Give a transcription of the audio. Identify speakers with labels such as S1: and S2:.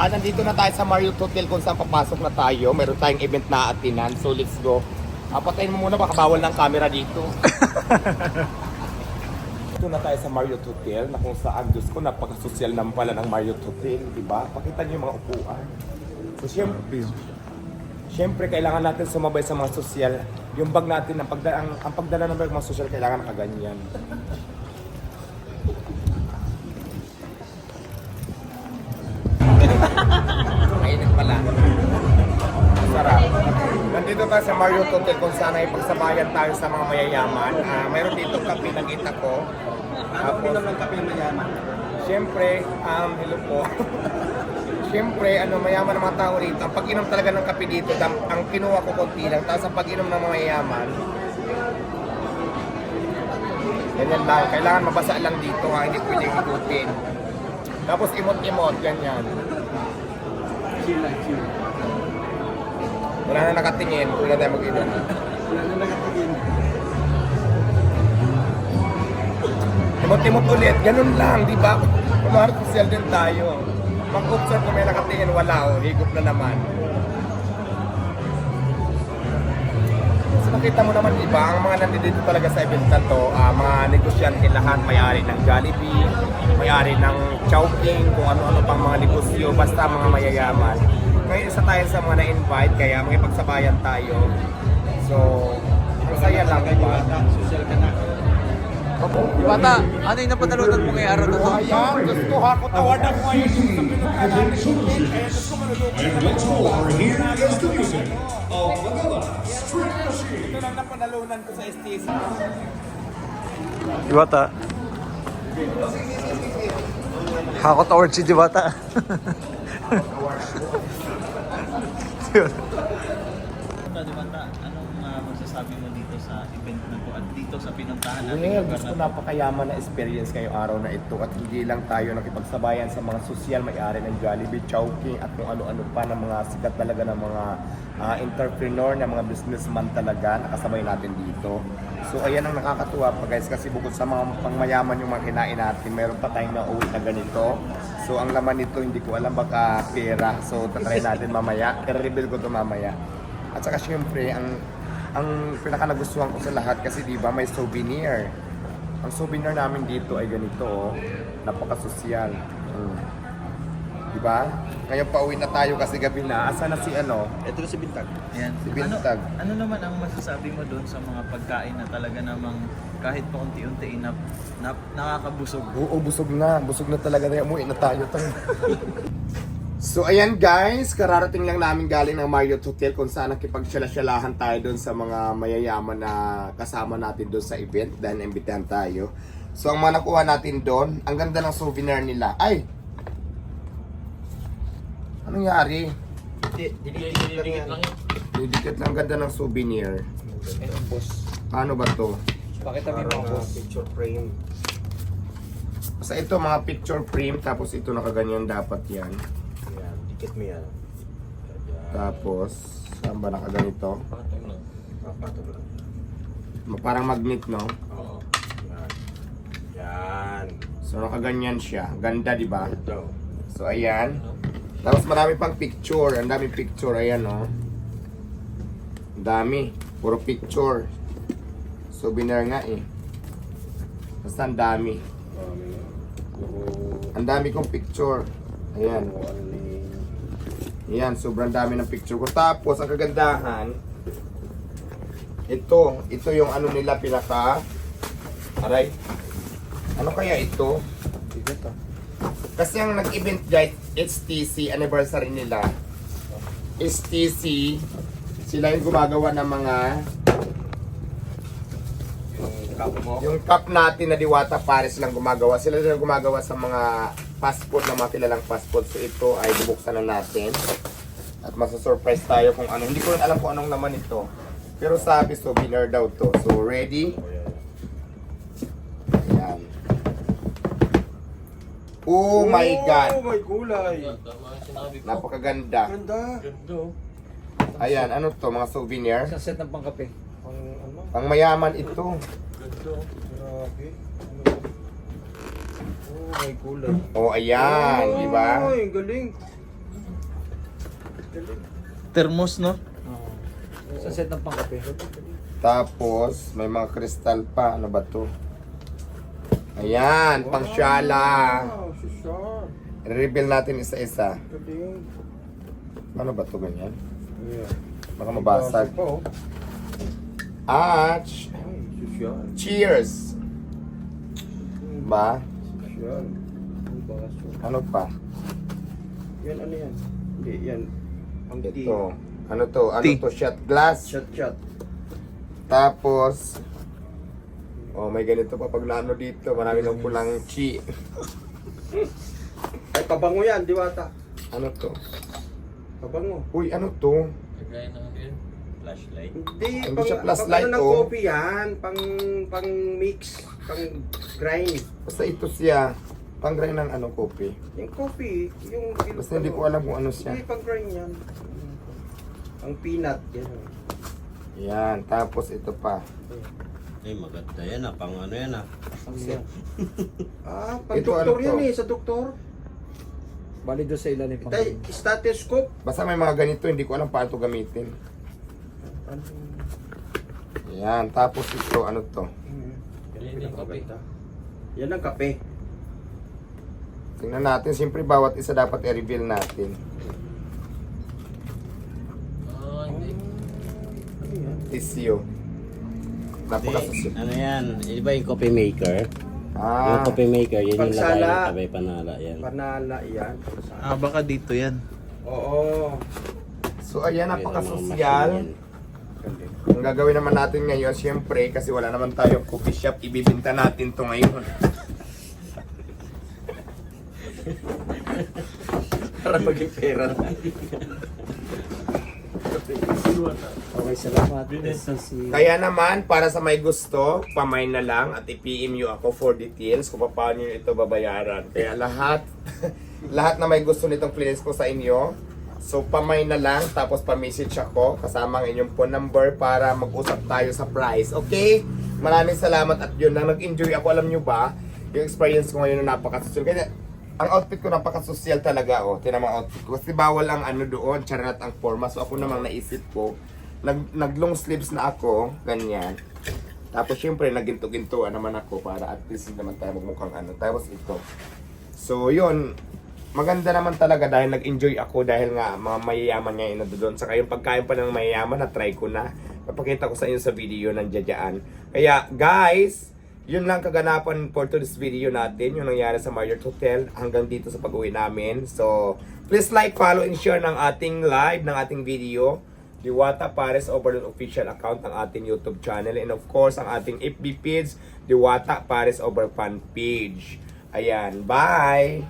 S1: Nandito na tayo sa Marriott Hotel kung saan papasok na tayo. Meron tayong event na atinan. So let's go. Patayin mo muna, baka bawal ng camera dito. Dito na tayo sa Marriott Hotel na kung saan, Diyos ko, napaka-social naman pala ng Marriott Hotel, di ba? Pakita niyo yung mga upuan. So syempre, kailangan natin sumabay sa mga social. Yung bag natin, ang pagdala ng bag mga social, kailangan nakaganyan. Mainit pala. Sarap. Nandito tayo sa Marriott Hotel kung saan ay pagsabayan tayo sa mga mayayaman. Mayroon dito kape, nakita ko.
S2: Ano ng kape ng mayaman?
S1: Siyempre, hello po. Siyempre, mayaman ng mga tao rito. Ang pag-inom talaga ng kape dito, ang kinuha ko konti lang. Tapos ang pag-inom ng mga mayayaman, ganyan lang. Kailangan mabasa lang dito, hindi pwedeng ikutin. Tapos imot-imot, ganyan.
S2: Chill lang, chill.
S1: Wala na nakatingin, wala tayo mag-inom.
S2: Wala na nakatingin.
S1: Imot-imot ulit, ganun lang, di ba? Kumahari social din tayo. Mag-observe kung may nakatingin, wala o, higop na naman. So nakita mo naman, di ba, ang mga nandito talaga sa event na to, mga negosyante lahat, may-ari ng Jollibee, may-ari ng Chowking, kung ano-ano pang mga negosyo, basta mga mayayaman. Ngayon isa tayo sa mga na-invite, kaya makipagsabayan tayo. So, masaya lang, di ba?
S2: Social ka na.
S3: Bata, ano yung napadalunan mo ngayong araw na to?
S1: Ayan, gusto ako tawanan mo ngayon yung sa pinagkalaan ni Shulkin. Kaya gusto ko malulukin.
S4: And once more, here is the music of Manila Street Machine.
S1: Ito lang napanalunan ko sa STC.
S3: Diwata. Hakot award si Diwata.
S2: Diwata, anong masasabi mo dito sa event na to at dito sa pinuntahan natin?
S1: Well, gusto ko napakayaman na experience ngayong araw na ito at hindi lang tayo nakipagsabayan sa mga sosyal may-ari ng Jollibee, Chowking at kung ano-ano pa ng mga sikat talaga ng mga entrepreneur, ng mga businessman talaga nakasabay natin dito. So ayan ang nakakatuwa pa guys kasi bukod sa mga pangmayaman yung mga kinain natin, meron pa tayong nauwi na ganito. So ang laman nito hindi ko alam, baka pera. So tatry natin mamaya, i-reveal ko to mamaya. At saka syempre ang pinaka nagustuhan ko sa lahat kasi di ba may souvenir. Ang souvenir namin dito ay ganito oh. Napaka-sosyal. Di ba? Ngayon pauwi na tayo kasi gabi na. Asa na si ano?
S2: Ito na si Bintag. Yan.
S1: Si Bintag.
S2: Ano naman ang masasabi mo doon sa mga pagkain na talaga namang kahit pa unti-unti nakakabusog?
S1: Oo, busog na. Busog na talaga na umuwi na tayo. So ayan guys, kararating lang namin galing ng Marriott Hotel kung saan nakipagsyala-syalahan tayo doon sa mga mayayaman na kasama natin doon sa event dahil imbitahan tayo. So ang mga nakuha natin doon, ang ganda ng souvenir nila. Ay! Anong nangyari?
S2: Didikit lang yun.
S1: Didikit lang, ganda ng souvenir.
S2: Boss.
S1: Paano ba to?
S2: Pakita mo yung boss.
S4: Picture frame.
S1: Basta ito mga picture frame, tapos ito nakaganyan dapat yan.
S4: Yan, dikit mo yan.
S1: Tapos, saan ba nakaganito?
S4: Papatong lang.
S1: Parang magnet, no?
S4: Oo. Yan. Yan.
S1: So nakaganyan siya. Ganda, di ba?
S4: Ito.
S1: So ayan. Tapos marami pang picture. Ang daming picture. Ayan, no? Ang dami. Puro picture. Souvenir nga eh. Basta ang dami. Ang dami kong picture. Ayan. Ayan, sobrang dami ng picture ko. Tapos, ang kagandahan, ito yung ano nila pinaka, aray, ano kaya ito? Kasi ang nag-event guys, STC, anniversary nila, STC, sila yung gumagawa ng mga, yung cup natin na Diwata Paris lang gumagawa. Sila lang gumagawa sa mga fast food, na mga kilalang fast food. So ito ay bubuksan na natin. At masa-surprise tayo kung ano. Hindi ko rin alam kung anong naman ito. Pero sabi, souvenir daw to. So ready? Ayan. Oh my God!
S4: Oh my kulay.
S1: Napakaganda.
S4: Ganda.
S1: Ayan, ano to? Mga souvenir?
S2: Sa set ng pangkape.
S4: Pang ano?
S1: Pang mayaman ito.
S5: Grabe. Oh, may kulay.
S1: Oh, ayan, di ba?
S5: Ay, galing.
S2: Thermos, no?
S3: Sa set ng pangkape.
S1: Tapos, may mga kristal pa. Ano ba to? Ayan, pang syala.
S5: Wow, si Sharp.
S1: I-reveal natin isa-isa.
S5: Galing.
S1: Ano ba to ganyan?
S5: Yeah.
S1: Baka mabasag.
S5: Pa, oh.
S1: At,
S5: Ay, social.
S1: cheers! Ba?
S5: Social. Ang baso.
S1: Ano pa?
S5: Yan, ano yan? Hindi, yan. Ang tea.
S1: Ito. Ano to? Ano
S2: Tea.
S1: to? Shot glass.
S5: Shot.
S1: Tapos, oh, may ganito pa pag naano dito. Marami ng pulang chi.
S5: Ay, pabango yan, diwata.
S1: Ano to?
S5: Pabango.
S1: Uy, ano to?
S2: Kagaya ng ano yun? Flashlight.
S5: Hindi,
S1: Hindi siya flashlight,
S5: ano ng
S1: oh.
S5: coffee yan. Pang mix. Pang grind.
S1: Basta ito siya. Pang-grind ng ano, kopi.
S5: Yung coffee, yung...
S1: Basta hindi ko alam kung ano siya.
S5: Hindi, pang grind yan. Ang peanut. Yan.
S1: Yan. Tapos ito pa.
S6: Ay, maganda yan ah. Pang ano yan ah.
S5: Ah, pang
S1: Ito,
S5: doktor
S1: ano
S5: yan
S1: to?
S5: eh, sa doktor.
S3: Bali doon sa ilalim pang
S5: Tay, stethoscope.
S1: Basta may mga ganito, hindi ko alam paano ito gamitin.
S5: Ano?
S1: Yan. Tapos ito, ano to?
S5: Yan ang kape. Yan ang kape.
S1: Tingnan natin. Siyempre, bawat isa dapat i-reveal natin.
S5: Ano yan?
S1: Tissue. Napakasasyo.
S6: Ano yan? Iba yung coffee maker.
S1: Ah,
S6: Yung coffee maker, yun yung lagay
S5: Pansala.
S6: ng tabi panala yan.
S5: Panala yan.
S2: Ah, baka dito yan.
S5: Oo.
S1: so ayan,
S6: Yun ang mga
S1: napakasosyal.
S6: machine yan.
S1: Ang gagawin naman natin ngayon, siyempre, kasi wala naman tayong coffee shop, ibibinta natin to ngayon.
S5: Para maging pera na.
S3: Okay, salamat. Si
S1: Kaya naman, para sa may gusto, pamay na lang at i-PM nyo ako for details kung paano nyo ito babayaran. Kaya lahat, lahat na may gusto nitong clearance ko sa inyo, so pamay na lang, tapos pa-message ako kasama ang inyong phone number para mag-usap tayo sa price. Okay? Maraming salamat at yun, na nag-enjoy ako, alam nyo ba, yung experience ko ngayon na napakasosyal. Kaya ang outfit ko napakasosyal talaga, oh. Tinan mo ang outfit ko. Kasi bawal ang ano doon, charat ang forma. So ako namang naisip ko, nag-long sleeves na ako, ganyan. Tapos syempre, naginto-gintuan naman ako para at least hindi naman tayo magmukhang ano. Tapos ito. So yun, maganda naman talaga dahil nag-enjoy ako dahil nga mga mayayaman nga yun doon. Saka yung pagkain pa ng mayayaman, na-try ko na. Papakita ko sa inyo sa video ng Jajaan. Kaya guys, yun lang kaganapan for today's video natin, yung nangyari sa Marriott Hotel hanggang dito sa pag-uwi namin. So, please like, follow, and share ng ating live, ng ating video. Diwata Pares Overload Official account ng ating YouTube channel. And of course, ang ating FB page, Diwata Pares Over Fan page. Ayan, bye!